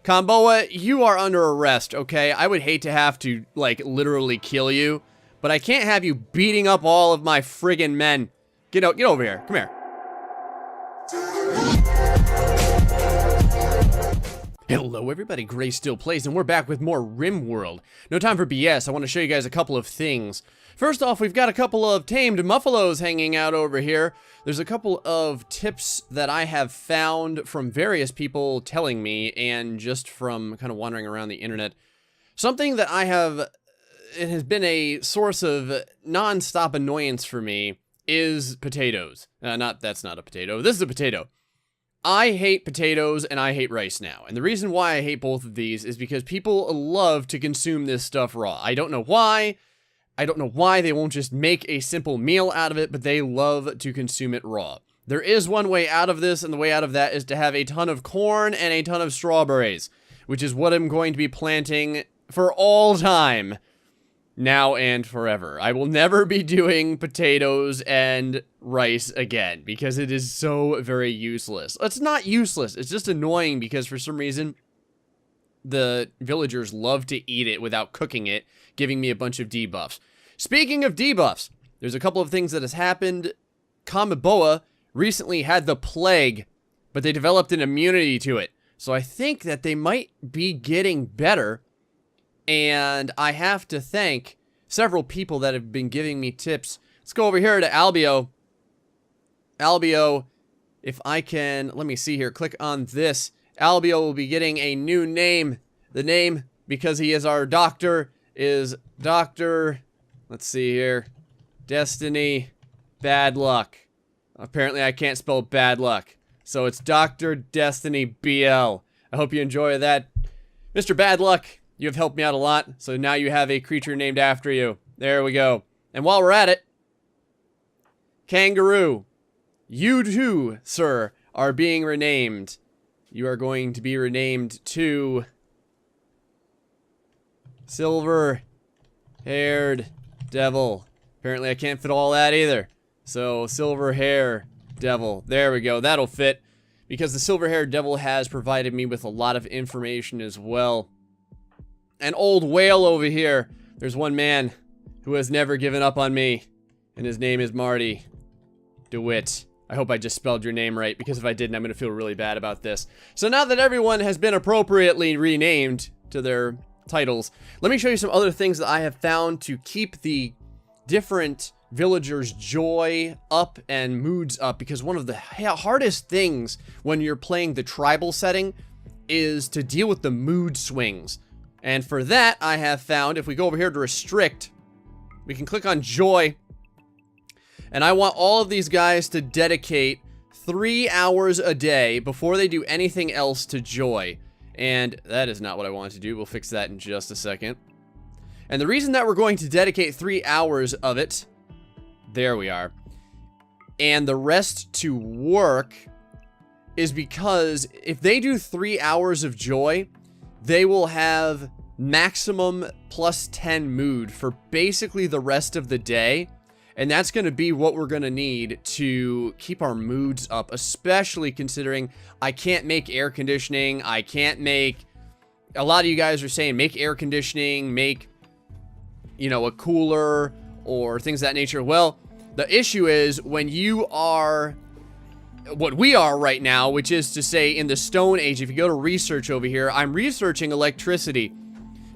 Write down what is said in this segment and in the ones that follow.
Comboa, you are under arrest, okay? I would hate to have to, like, literally kill you, but I can't have you beating up all of my friggin' men. Get over here. Come here. Hello everybody, GrayStillPlays, and we're back with more Rimworld. No time for BS, I want to show you guys a couple of things. First off, we've got a couple of tamed muffalos hanging out over here. There's a couple of tips that I have found from various people telling me, and just from kind of wandering around the internet. Something that it has been a source of non-stop annoyance for me is potatoes. That's not a potato, this is a potato. I hate potatoes and I hate rice now. And the reason why I hate both of these is because people love to consume this stuff raw. I don't know why. I don't know why they won't just make a simple meal out of it, but they love to consume it raw. There is one way out of this, and the way out of that is to have a ton of corn and a ton of strawberries, which is what I'm going to be planting for all time. Now and forever. I will never be doing potatoes and rice again because it is so very useless. It's not useless, it's just annoying because for some reason the villagers love to eat it without cooking it, giving me a bunch of debuffs. Speaking of debuffs, there's a couple of things that has happened. Comboa recently had the plague, but they developed an immunity to it. So I think that they might be getting better. And I have to thank several people that have been giving me tips. Let's go over here to Albio. Albio, if I can, let me see here, click on this. Albio will be getting a new name. The name, because he is our doctor, is Dr. Let's see here. Destiny Bad Luck. Apparently I can't spell bad luck. So it's Dr. Destiny BL. I hope you enjoy that. Mr. Bad Luck. You have helped me out a lot, so now you have a creature named after you. There we go. And while we're at it, Kangaroo, you too, sir, are being renamed. You are going to be renamed to Silver-Haired Devil. Apparently I can't fit all that either. So, Silver-Hair Devil. There we go. That'll fit. Because the Silver-Haired Devil has provided me with a lot of information as well. An old whale over here. There's one man who has never given up on me, and his name is Marty DeWitt. I hope I just spelled your name right, because if I didn't, I'm going to feel really bad about this. So now that everyone has been appropriately renamed to their titles, let me show you some other things that I have found to keep the different villagers' joy up and moods up, because one of the hardest things when you're playing the tribal setting is to deal with the mood swings. And for that, I have found, if we go over here to restrict, we can click on joy. And I want all of these guys to dedicate 3 hours a day before they do anything else to joy. And that is not what I wanted to do. We'll fix that in just a second. And the reason that we're going to dedicate 3 hours of it, there we are, and the rest to work, is because if they do 3 hours of joy, they will have maximum plus 10 mood for basically the rest of the day. And that's going to be what we're going to need to keep our moods up, especially considering I can't make air conditioning. I can't make, a lot of you guys are saying make air conditioning, make, you know, a cooler or things of that nature. Well, the issue is when you are what we are right now, which is to say in the Stone Age, if you go to research over here, I'm researching electricity,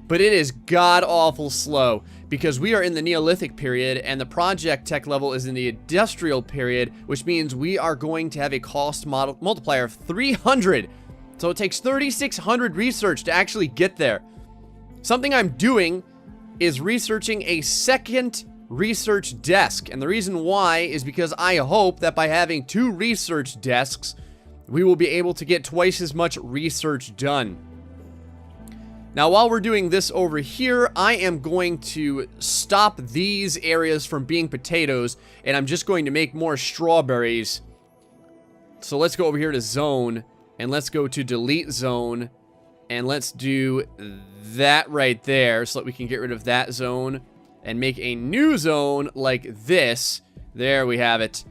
but it is god-awful slow because we are in the Neolithic period and the project tech level is in the industrial period, which means we are going to have a cost multiplier of 300. So it takes 3,600 research to actually get there. Something I'm doing is researching a second research desk, and the reason why is because I hope that by having 2 research desks we will be able to get twice as much research done. Now while we're doing this over here, I am going to stop these areas from being potatoes, and I'm just going to make more strawberries. So let's go over here to zone, and let's go to delete zone, and let's do that right there so that we can get rid of that zone and make a new zone like this. There we have it.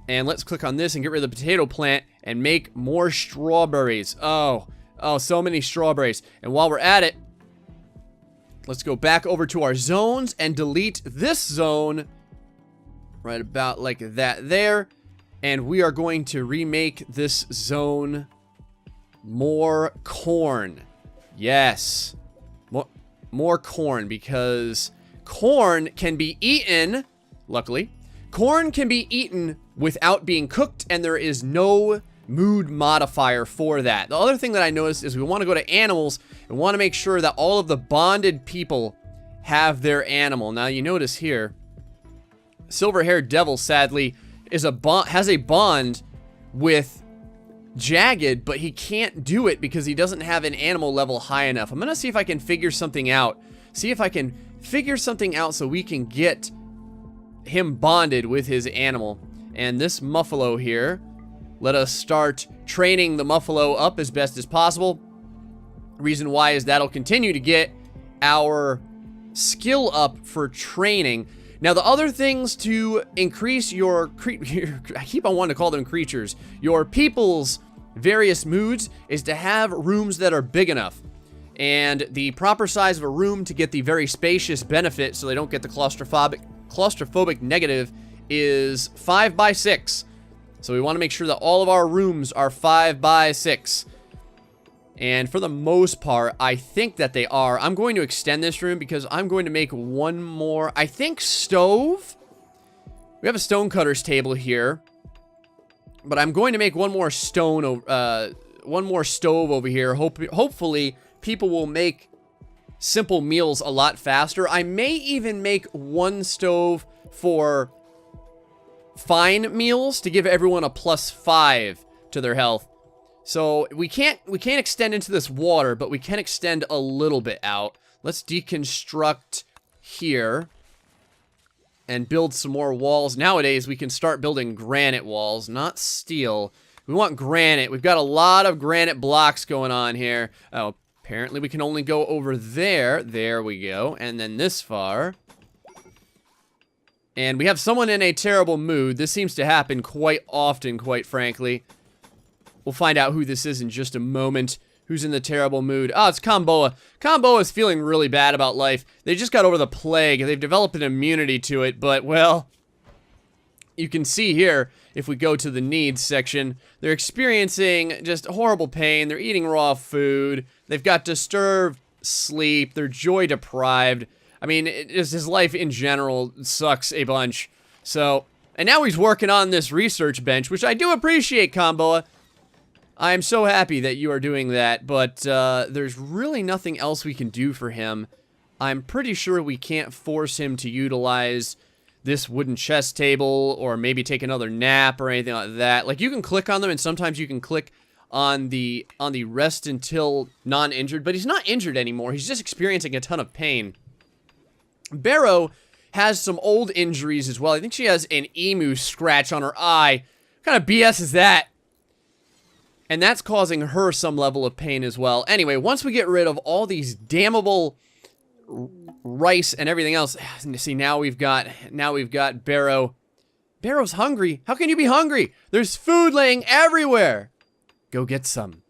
And let's click on this and get rid of the potato plant and make more strawberries. Oh, Oh, so many strawberries. And while we're at it, let's go back over to our zones and delete this zone right about like that there. And we are going to remake this zone more corn. Yes. More corn, because corn can be eaten, luckily. Corn can be eaten without being cooked, and there is no mood modifier for that. The other thing that I noticed is we want to go to animals and want to make sure that all of the bonded people have their animal. Now you notice here, Silver-Haired Devil sadly has a bond with Jagged, but he can't do it because he doesn't have an animal level high enough. I'm gonna see if I can figure something out. See if I can figure something out so we can get him bonded with his animal. And this Muffalo here, let us start training the Muffalo up as best as possible. Reason why is that'll continue to get our skill up for training. Now, the other things to increase your I keep on wanting to call them creatures, your people's various moods, is to have rooms that are big enough. And the proper size of a room to get the very spacious benefit so they don't get the claustrophobic negative is 5 by 6. So we want to make sure that all of our rooms are 5 by 6. And for the most part, I think that they are. I'm going to extend this room because I'm going to make one more, I think, stove. We have a stonecutter's table here, but I'm going to make one more stove over here. Hopefully, people will make simple meals a lot faster. I may even make one stove for fine meals to give everyone a +5 to their health. So we can't extend into this water, but we can extend a little bit out. Let's deconstruct here and build some more walls. Nowadays, we can start building granite walls, not steel. We want granite. We've got a lot of granite blocks going on here. Oh, apparently we can only go over there. There we go. And then this far. And we have someone in a terrible mood. This seems to happen quite often, quite frankly. We'll find out who this is in just a moment. Who's in the terrible mood? Oh, it's Comboa. Comboa is feeling really bad about life. They just got over the plague. They've developed an immunity to it, but, well, you can see here, if we go to the needs section, they're experiencing just horrible pain. They're eating raw food. They've got disturbed sleep. They're joy deprived. I mean, his life in general sucks a bunch. So, and now he's working on this research bench, which I do appreciate, Comboa. I am so happy that you are doing that, but there's really nothing else we can do for him. I'm pretty sure we can't force him to utilize this wooden chess table or maybe take another nap or anything like that. Like, you can click on them, and sometimes you can click on the rest until non-injured, but he's not injured anymore. He's just experiencing a ton of pain. Barrow has some old injuries as well. I think she has an emu scratch on her eye. What kind of BS is that? And that's causing her some level of pain as well. Anyway, once we get rid of all these damnable rice and everything else, see, now we've got Barrow. Barrow's hungry. How can you be hungry? There's food laying everywhere. Go get some.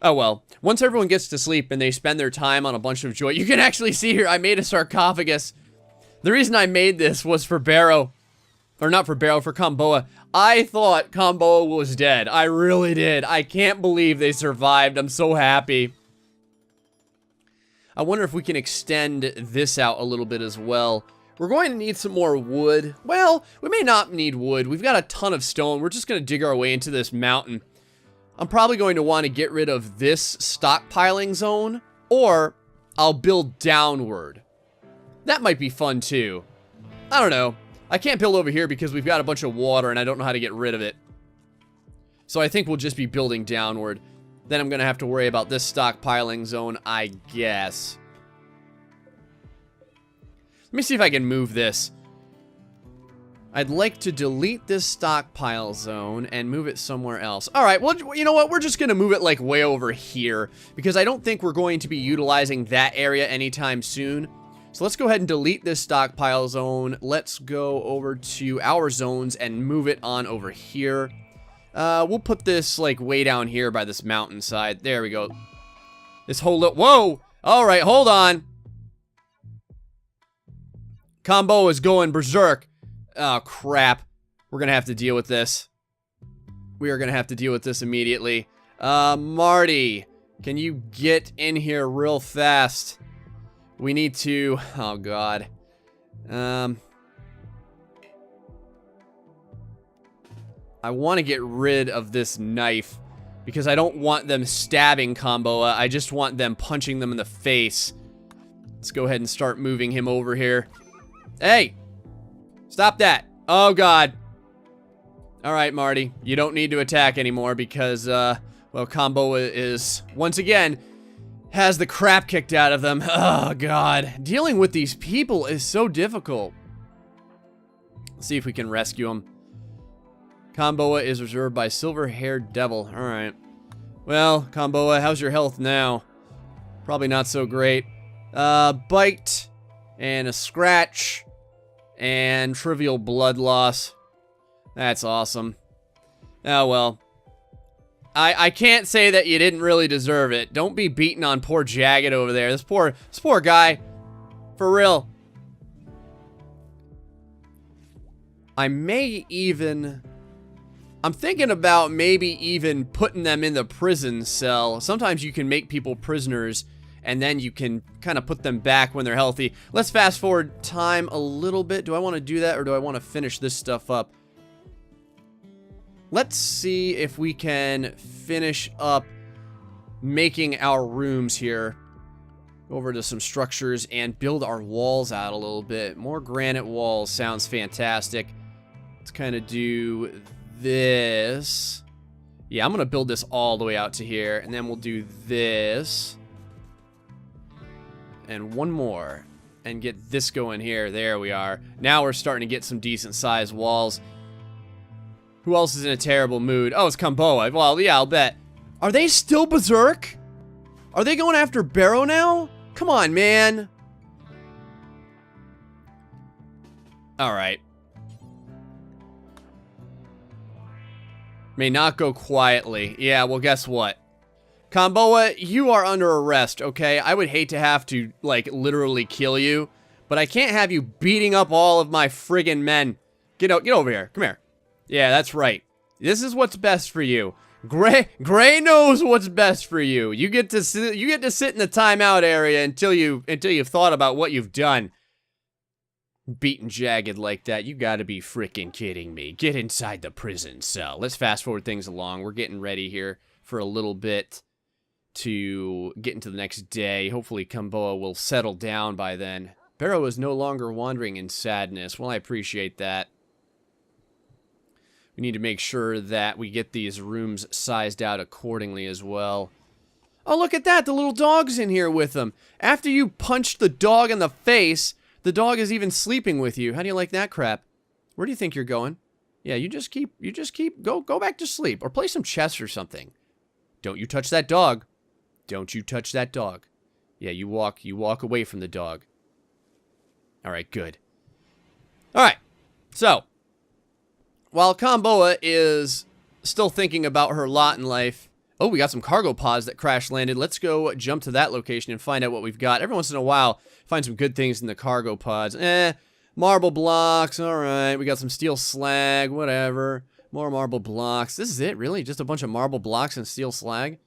Oh well, once everyone gets to sleep and they spend their time on a bunch of joy, you can actually see here I made a sarcophagus. The reason I made this was for Barrow. Or not for Barrow, for Comboa. I thought Comboa was dead. I really did. I can't believe they survived. I'm so happy. I wonder if we can extend this out a little bit as well. We're going to need some more wood. Well, we may not need wood. We've got a ton of stone. We're just going to dig our way into this mountain. I'm probably going to want to get rid of this stockpiling zone, or I'll build downward. That might be fun too. I don't know. I can't build over here because we've got a bunch of water and I don't know how to get rid of it. So I think we'll just be building downward. Then I'm going to have to worry about this stockpiling zone, I guess. Let me see if I can move this. I'd like to delete this stockpile zone and move it somewhere else. Alright, well, you know what? We're just going to move it like way over here because I don't think we're going to be utilizing that area anytime soon. So let's go ahead and delete this stockpile zone. Let's go over to our zones and move it on over here. We'll put this, like, way down here by this mountainside. There we go. This whole little... Whoa! Alright, hold on. Comboa is going berserk. Oh, crap. We're gonna have to deal with this. We are gonna have to deal with this immediately. Marty, can you get in here real fast? We need to... Oh, God. I want to get rid of this knife because I don't want them stabbing Comboa. I just want them punching them in the face. Let's go ahead and start moving him over here. Hey! Stop that. Oh, God. Alright, Marty. You don't need to attack anymore because, well, Comboa is, once again, has the crap kicked out of them. Oh, God. Dealing with these people is so difficult. Let's see if we can rescue them. Comboa is reserved by silver-haired devil. Alright. Well, Comboa, how's your health now? Probably not so great. Bite. And a scratch. And trivial blood loss. That's awesome. Oh, well. I can't say that you didn't really deserve it. Don't be beating on poor Jagged over there. This poor guy. For real. I'm thinking about maybe even putting them in the prison cell. Sometimes you can make people prisoners, and then you can kind of put them back when they're healthy. Let's fast forward time a little bit. Do I want to do that, or do I want to finish this stuff up? Let's see if we can finish up making our rooms here. Go over to some structures and build our walls out a little bit. More granite walls sounds fantastic. Let's kind of do this. Yeah, I'm gonna build this all the way out to here, and then we'll do this and one more and get this going here. There we are. Now we're starting to get some decent sized walls. Who else is in a terrible mood? Oh, it's Comboa. Well, yeah, I'll bet. Are they still berserk? Are they going after Barrow now? Come on, man. All right. May not go quietly. Yeah, well, guess what? Comboa, you are under arrest, okay? I would hate to have to, like, literally kill you, but I can't have you beating up all of my friggin' men. Get over here. Come here. Yeah, that's right. This is what's best for you. Gray knows what's best for you. You get to sit in the timeout area until you've thought about what you've done. Beating Jagged like that, you gotta be frickin' kidding me. Get inside the prison cell. Let's fast forward things along. We're getting ready here for a little bit to get into the next day. Hopefully Comboa will settle down by then. Barrow is no longer wandering in sadness. Well, I appreciate that. We need to make sure that we get these rooms sized out accordingly as well. Oh, look at that! The little dog's in here with them. After you punched the dog in the face, the dog is even sleeping with you. How do you like that crap? Where do you think you're going? Yeah, you just keep, go back to sleep. Or play some chess or something. Don't you touch that dog. Don't you touch that dog. Yeah, you walk away from the dog. Alright, good. Alright, so, while Comboa is still thinking about her lot in life... Oh, we got some cargo pods that crash landed. Let's go jump to that location and find out what we've got. Every once in a while, find some good things in the cargo pods. Marble blocks. Alright, we got some steel slag. Whatever. More marble blocks. This is it, really? Just a bunch of marble blocks and steel slag?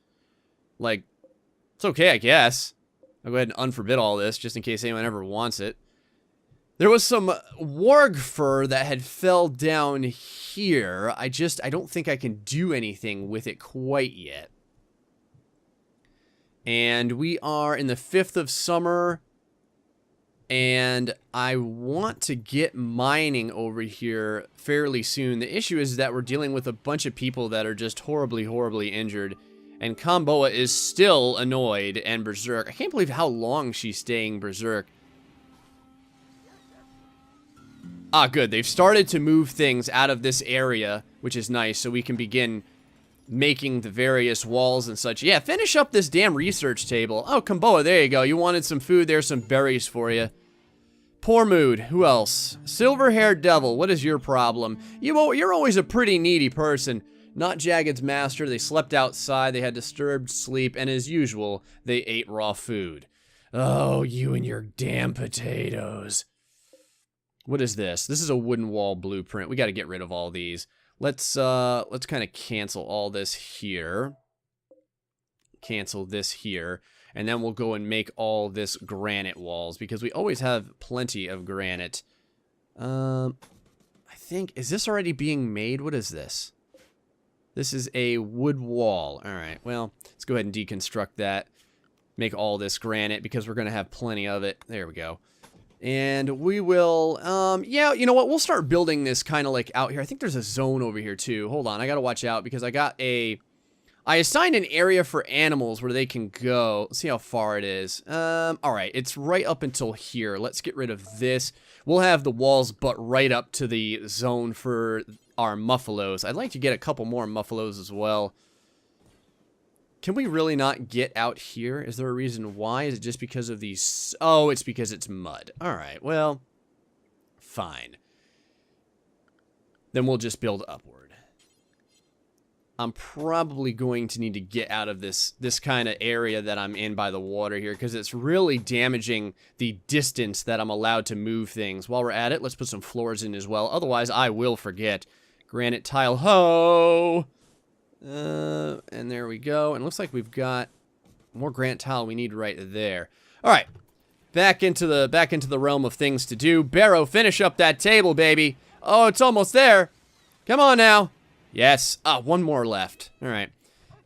Like, it's okay, I guess. I'll go ahead and unforbid all this, just in case anyone ever wants it. There was some warg fur that had fell down here. I don't think I can do anything with it quite yet. And we are in the 5th of summer. And I want to get mining over here fairly soon. The issue is that we're dealing with a bunch of people that are just horribly, horribly injured. And Comboa is still annoyed and berserk. I can't believe how long she's staying berserk. Ah, good. They've started to move things out of this area, which is nice, so we can begin making the various walls and such. Yeah, finish up this damn research table. Oh, Comboa, there you go. You wanted some food. There's some berries for you. Poor mood. Who else? Silver-haired devil. What is your problem? You're always a pretty needy person. Not Jagged's master. They slept outside. They had disturbed sleep. And as usual, they ate raw food. Oh, you and your damn potatoes. What is this? This is a wooden wall blueprint. We got to get rid of all these. Let's kind of cancel all this here. Cancel this here. And then we'll go and make all this granite walls because we always have plenty of granite. I think, is this already being made? What is this? This is a wood wall. All right, well, let's go ahead and deconstruct that. Make all this granite because we're going to have plenty of it. There we go. And we will, yeah, you know what? We'll start building this kind of like out here. I think there's a zone over here too. Hold on, I got to watch out because I assigned an area for animals where they can go. Let's see how far it is. All right, it's right up until here. Let's get rid of this. We'll have the walls butt right up to the zone for our muffalos. I'd like to get a couple more muffalos as well. Can we really not get out here? Is there a reason why? Is it just because of these? Oh, it's because it's mud. All right, well, fine. Then we'll just build upward. I'm probably going to need to get out of this kind of area that I'm in by the water here because it's really damaging the distance that I'm allowed to move things. While we're at it, let's put some floors in as well. Otherwise, I will forget. Granite tile, ho! And there we go. And it looks like we've got more granite tile we need right there. All right, back into the realm of things to do. Barrow, finish up that table, baby. Oh, it's almost there. Come on now. Yes. One more left. All right.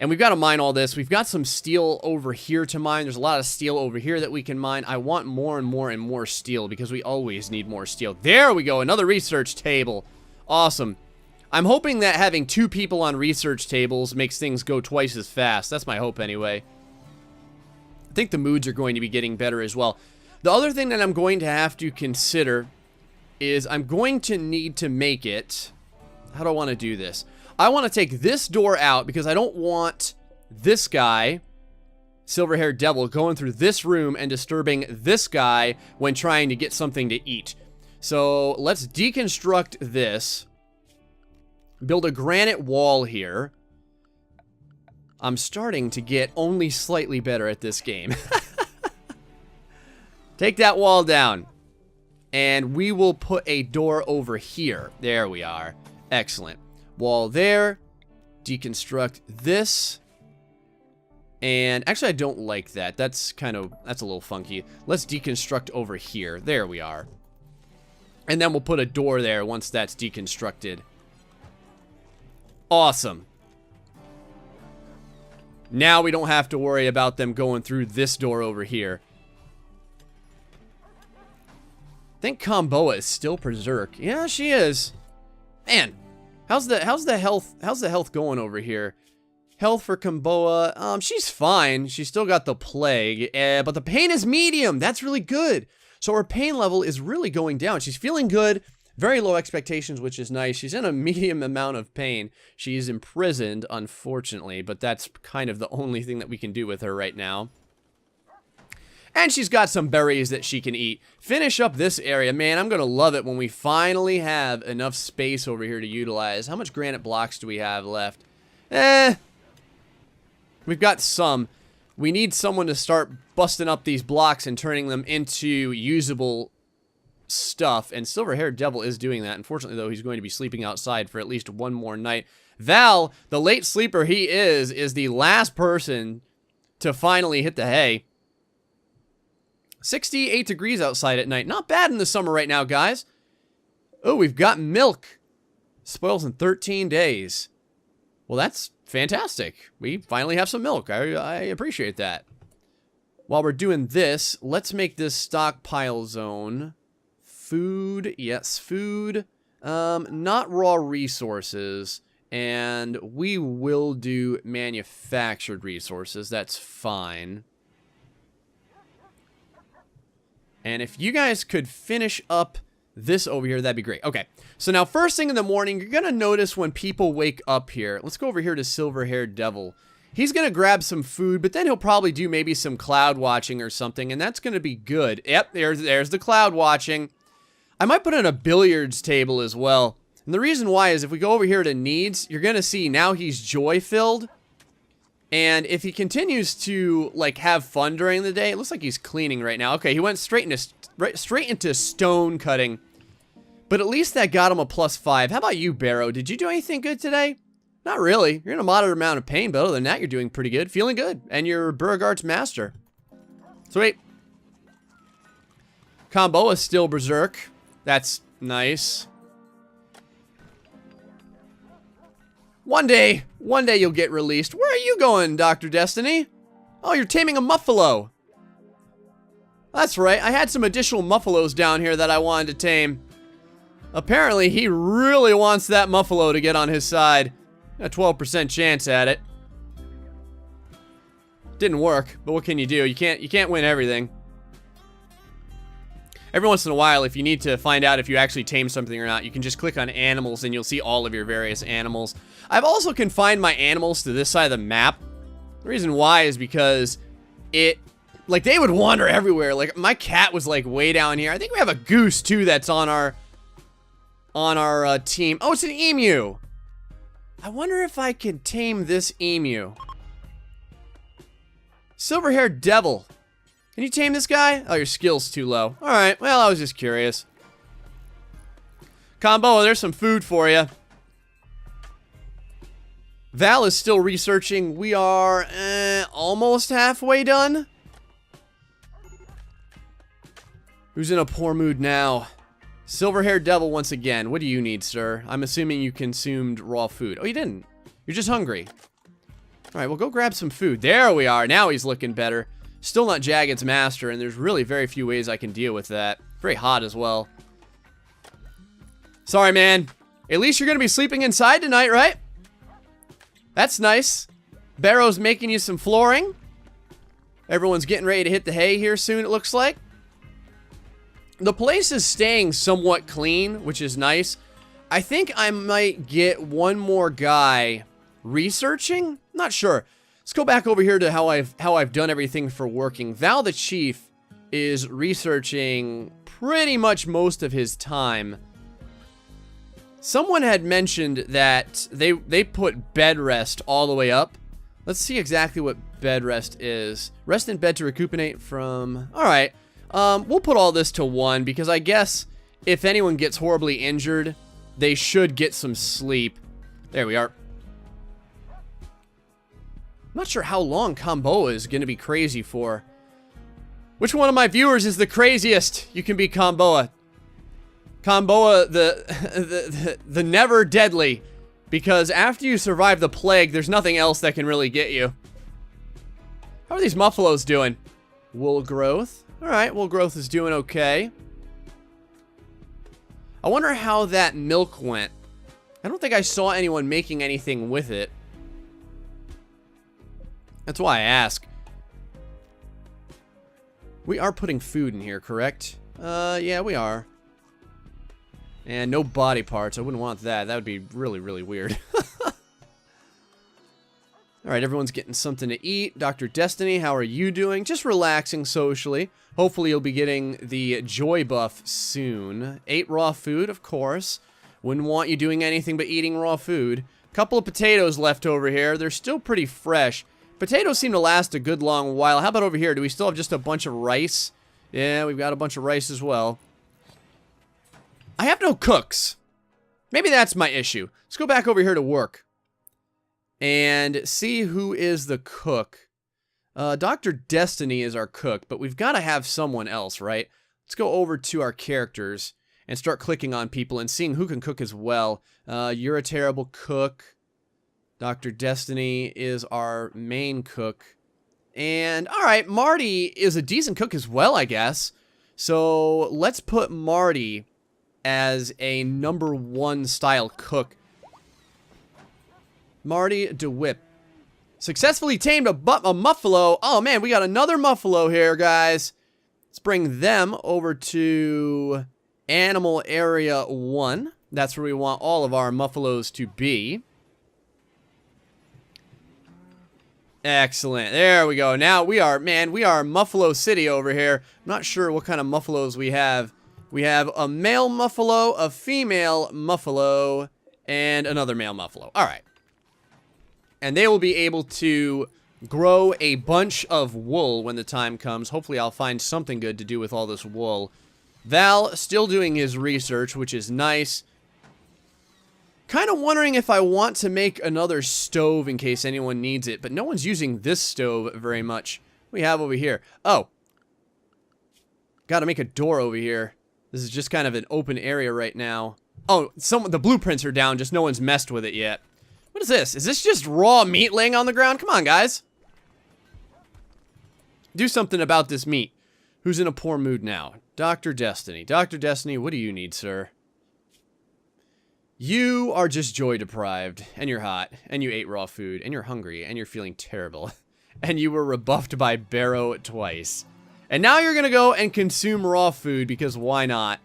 And we've got to mine all this. We've got some steel over here to mine. There's a lot of steel over here that we can mine. I want more and more and more steel because we always need more steel. There we go. Another research table. Awesome. I'm hoping that having 2 people on research tables makes things go twice as fast. That's my hope anyway. I think the moods are going to be getting better as well. The other thing that I'm going to have to consider is I'm going to need to make it... How do I want to do this? I want to take this door out because I don't want this guy, silver-haired devil, going through this room and disturbing this guy when trying to get something to eat. So let's deconstruct this. Build a granite wall here. I'm starting to get only slightly better at this game. Take that wall down. And we will put a door over here. There we are. Excellent. Wall there. Deconstruct this. And actually, I don't like that. That's a little funky. Let's deconstruct over here. There we are. And then we'll put a door there once that's deconstructed. Awesome. Now we don't have to worry about them going through this door over here. I think Comboa is still Berserk. Yeah, she is. Man, how's the health going over here? Health for Comboa, she's fine. She's still got the plague, but the pain is medium. That's really good. So her pain level is really going down. She's feeling good. Very low expectations, which is nice. She's in a medium amount of pain. She's imprisoned, unfortunately, but that's kind of the only thing that we can do with her right now. And she's got some berries that she can eat. Finish up this area. Man, I'm going to love it when we finally have enough space over here to utilize. How much granite blocks do we have left? We've got some. We need someone to start busting up these blocks and turning them into usable stuff. And Silver-Haired Devil is doing that. Unfortunately, though, he's going to be sleeping outside for at least one more night. Val, the late sleeper he is the last person to finally hit the hay. 68 degrees outside at night. Not bad in the summer right now, guys. Oh, we've got milk. Spoils in 13 days. Well, that's fantastic. We finally have some milk. I appreciate that. While we're doing this, let's make this stockpile zone. Food. Yes, food. Not raw resources. And we will do manufactured resources. That's fine. And if you guys could finish up this over here, that'd be great. Okay, so now first thing in the morning, you're going to notice when people wake up here. Let's go over here to Silver-Haired Devil. He's going to grab some food, but then he'll probably do maybe some cloud watching or something, and that's going to be good. Yep, there's the cloud watching. I might put in a billiards table as well. And the reason why is if we go over here to needs, you're going to see now he's joy-filled. And if he continues to, like, have fun during the day, it looks like he's cleaning right now. Okay, he went straight into stone cutting. But at least that got him a +5. How about you, Barrow? Did you do anything good today? Not really. You're in a moderate amount of pain, but other than that, you're doing pretty good. Feeling good. And you're Beauregard's master. Sweet. Comboa is still Berserk. That's nice. One day you'll get released. Where are you going, Dr. Destiny? Oh, you're taming a Muffalo. That's right. I had some additional Muffalos down here that I wanted to tame. Apparently, he really wants that Muffalo to get on his side. A 12% chance at it. Didn't work, but what can you do? You can't win everything. Every once in a while, if you need to find out if you actually tame something or not, you can just click on animals and you'll see all of your various animals. I've also confined my animals to this side of the map. The reason why is because like, they would wander everywhere. Like, my cat was, like, way down here. I think we have a goose, too, that's on our team. Oh, it's an emu. I wonder if I can tame this emu. Silver-haired devil. Can you tame this guy? Oh, your skill's too low. Alright, well, I was just curious. Comboa, there's some food for you. Val is still researching. We are almost halfway done. Who's in a poor mood now? Silver-haired devil once again. What do you need, sir? I'm assuming you consumed raw food. Oh, you didn't. You're just hungry. Alright, well, go grab some food. There we are. Now he's looking better. Still not Jagged's master, and there's really very few ways I can deal with that. Very hot as well. Sorry, man. At least you're going to be sleeping inside tonight, right? That's nice. Barrow's making you some flooring. Everyone's getting ready to hit the hay here soon, it looks like. The place is staying somewhat clean, which is nice. I think I might get one more guy researching. Not sure. Let's go back over here to how I've done everything for working. Val the Chief is researching pretty much most of his time. Someone had mentioned that they put bed rest all the way up. Let's see exactly what bed rest is. Rest in bed to recuperate from... Alright. We'll put all this to 1 because I guess if anyone gets horribly injured, they should get some sleep. There we are. I'm not sure how long Comboa is going to be crazy for. Which one of my viewers is the craziest? You can be Comboa. Comboa, the never deadly. Because after you survive the plague, there's nothing else that can really get you. How are these Muffalos doing? Wool growth. Alright, wool growth is doing okay. I wonder how that milk went. I don't think I saw anyone making anything with it. That's why I ask. We are putting food in here, correct? Yeah, we are. And no body parts. I wouldn't want that. That would be really, really weird. Alright, everyone's getting something to eat. Dr. Destiny, how are you doing? Just relaxing socially. Hopefully you'll be getting the joy buff soon. 8 raw food, of course. Wouldn't want you doing anything but eating raw food. Couple of potatoes left over here. They're still pretty fresh. Potatoes seem to last a good long while. How about over here? Do we still have just a bunch of rice? Yeah, we've got a bunch of rice as well. I have no cooks. Maybe that's my issue. Let's go back over here to work. And see who is the cook. Dr. Destiny is our cook, but we've got to have someone else, right? Let's go over to our characters and start clicking on people and seeing who can cook as well. You're a terrible cook. Dr. Destiny is our main cook. And, alright, Marty is a decent cook as well, I guess. So, let's put Marty as a #1 style cook. Marty DeWitt. Successfully tamed a Muffalo. Oh, man, we got another Muffalo here, guys. Let's bring them over to Animal Area 1. That's where we want all of our Muffalos to be. Excellent. There we go. Now we are, man, we are Muffalo City over here. I'm not sure what kind of Muffalos we have. We have a male muffalo, a female muffalo, and another male muffalo. All right. And they will be able to grow a bunch of wool when the time comes. Hopefully I'll find something good to do with all this wool. Val still doing his research, which is nice. Kind of wondering if I want to make another stove in case anyone needs it, but no one's using this stove very much. What do we have over here? Oh. Got to make a door over here. This is just kind of an open area right now. Oh, the blueprints are down, just no one's messed with it yet. What is this? Is this just raw meat laying on the ground? Come on, guys. Do something about this meat. Who's in a poor mood now? Dr. Destiny. Dr. Destiny, what do you need, sir? You are just joy deprived, and you're hot, and you ate raw food, and you're hungry, and you're feeling terrible. And you were rebuffed by Barrow twice. And now you're gonna go and consume raw food, because why not?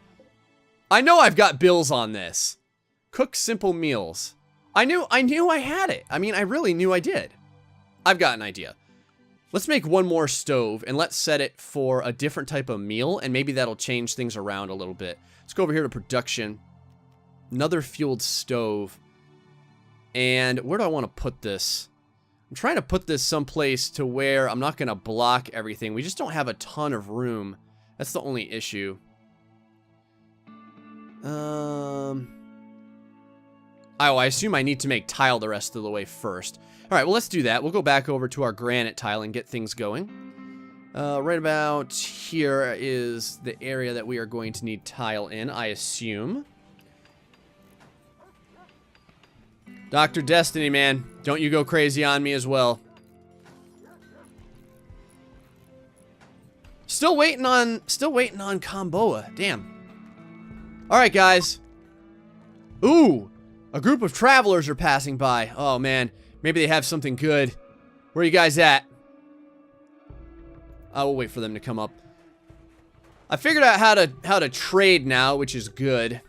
I know I've got bills on this. Cook simple meals. I knew I had it. I mean, I really knew I did. I've got an idea. Let's make one more stove, and let's set it for a different type of meal, and maybe that'll change things around a little bit. Let's go over here to production. Another fueled stove. And where do I want to put this? I'm trying to put this someplace to where I'm not going to block everything. We just don't have a ton of room. That's the only issue. Oh, I assume I need to make tile the rest of the way first. Alright, well, let's do that. We'll go back over to our granite tile and get things going. Right about here is the area that we are going to need tile in, I assume. Dr. Destiny, man. Don't you go crazy on me as well. Still waiting on Comboa. Damn. Alright, guys. Ooh! A group of travelers are passing by. Oh, man. Maybe they have something good. Where are you guys at? I will wait for them to come up. I figured out how to trade now, which is good.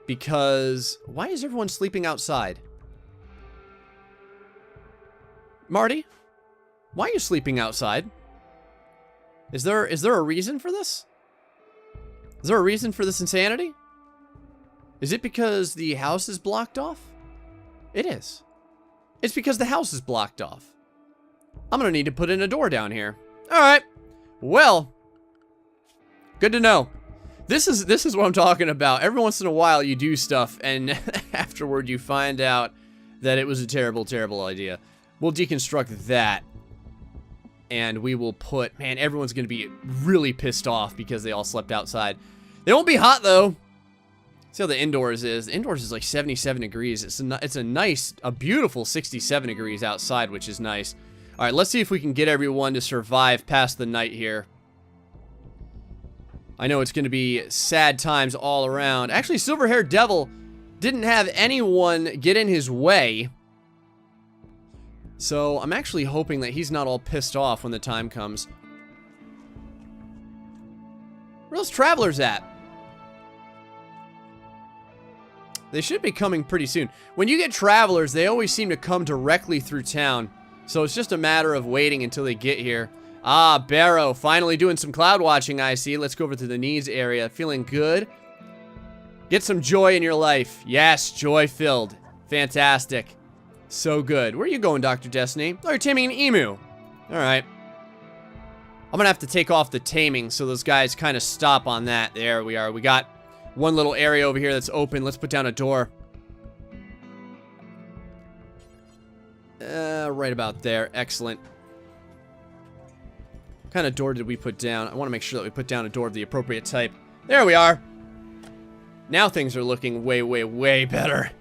Because why is everyone sleeping outside? Marty? Why are you sleeping outside? Is there a reason for this? Is there a reason for this insanity? Is it because the house is blocked off? It is. It's because the house is blocked off. I'm gonna need to put in a door down here. Alright. Well. Good to know. This is what I'm talking about. Every once in a while you do stuff and afterward you find out that it was a terrible, terrible idea. We'll deconstruct that. And we will put... Man, everyone's gonna be really pissed off because they all slept outside. They won't be hot though. See how the indoors is. The indoors is like 77 degrees. It's a beautiful 67 degrees outside, which is nice. All right, let's see if we can get everyone to survive past the night here. I know it's going to be sad times all around. Actually, Silver-Haired Devil didn't have anyone get in his way. So I'm actually hoping that he's not all pissed off when the time comes. Where are those travelers at? They should be coming pretty soon. When you get travelers, they always seem to come directly through town. So it's just a matter of waiting until they get here. Ah, Barrow, finally doing some cloud watching, I see. Let's go over to the needs area. Feeling good? Get some joy in your life. Yes, joy-filled. Fantastic. So good. Where are you going, Dr. Destiny? Oh, you're taming an emu. Alright. I'm gonna have to take off the taming so those guys kind of stop on that. There we are. We got one little area over here that's open. Let's put down a door. Right about there. Excellent. What kind of door did we put down? I want to make sure that we put down a door of the appropriate type. There we are. Now things are looking way, way, way better.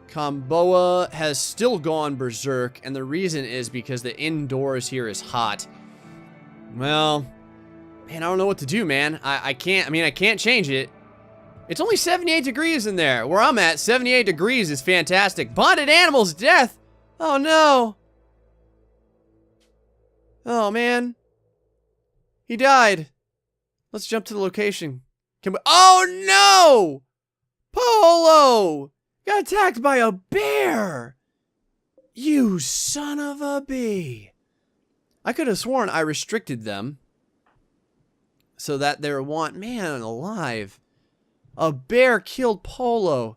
Comboa has still gone berserk, and the reason is because the indoors here is hot. Well, man, I don't know what to do, man. I can't change it. It's only 78 degrees in there. Where I'm at, 78 degrees is fantastic. Bonded animals, death! Oh, no. Oh, man. He died. Let's jump to the location. Oh, no! Polo! Got attacked by a bear! You son of a bee. I could have sworn I restricted them so that they want, man alive. A bear killed Polo.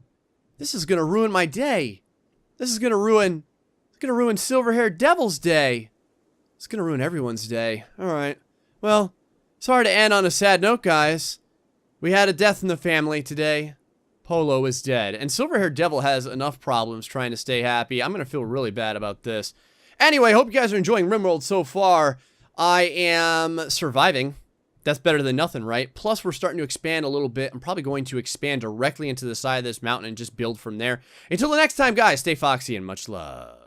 This is gonna ruin my day. This is gonna ruin Silver-Haired Devil's day. It's gonna ruin everyone's day. Alright. Well, sorry to end on a sad note, guys. We had a death in the family today. Polo is dead. And Silver-Haired Devil has enough problems trying to stay happy. I'm gonna feel really bad about this. Anyway, hope you guys are enjoying Rimworld so far. I am surviving. That's better than nothing, right? Plus, we're starting to expand a little bit. I'm probably going to expand directly into the side of this mountain and just build from there. Until the next time, guys, stay foxy and much love.